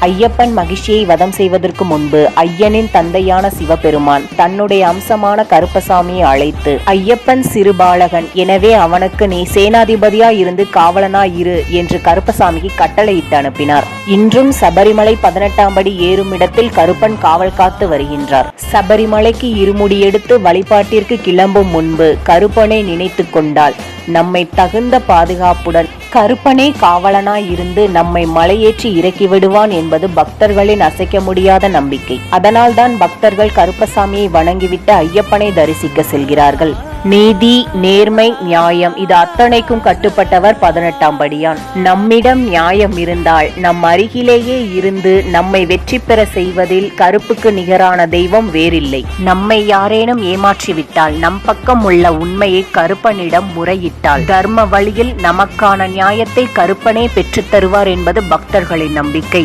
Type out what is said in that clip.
ஐயப்பன் மகிழ்ச்சியை வதம் செய்வதற்கு முன்பு ஐயனின் தந்தையான சிவபெருமான் தன்னுடைய அம்சமான கருப்பசாமியை அழைத்து, ஐயப்பன் சிறுபாலகன், எனவே அவனுக்கு நீ சேனாதிபதியா இருந்து காவலனா இரு என்று கருப்பசாமிக்கு கட்டளையிட்டு அனுப்பினார். இன்றும் சபரிமலை 18ஆம் படி ஏறும் இடத்தில் கருப்பன் காவல் காத்து வருகின்றார். சபரிமலைக்கு இருமுடி எடுத்து வழிபாட்டிற்கு கிளம்பும் முன்பு கருப்பனை நினைத்து கொண்டால் நம்மை தகுந்த பாதுகாப்புடன் கருப்பனே காவலனாய் இருந்து நம்மை மலையேற்றி இறக்கி விடுவான் என்பது பக்தர்களின் அசைக்க முடியாத நம்பிக்கை. அதனால்தான் பக்தர்கள் கருப்பசாமியை வணங்கிவிட்டு ஐயப்பனை தரிசிக்க செல்கிறார்கள். நீதி, நேர்மை, நியாயம் இது அத்தனைக்கும் கட்டுப்பட்டவர் 18ஆம் படியான். நம்மிடம் நியாயம் இருந்தால் நம் அருகிலேயே இருந்து நம்மை வெற்றி பெற செய்வதில் கருப்புக்கு நிகரான தெய்வம் வேறில்லை. நம்மை யாரேனும் ஏமாற்றிவிட்டால் நம் பக்கம் உள்ள உண்மையை கருப்பனிடம் முறையிட்டால் தர்ம வழியில் நமக்கான நியாயத்தை கருப்பனே பெற்றுத் தருவார் என்பது பக்தர்களின் நம்பிக்கை.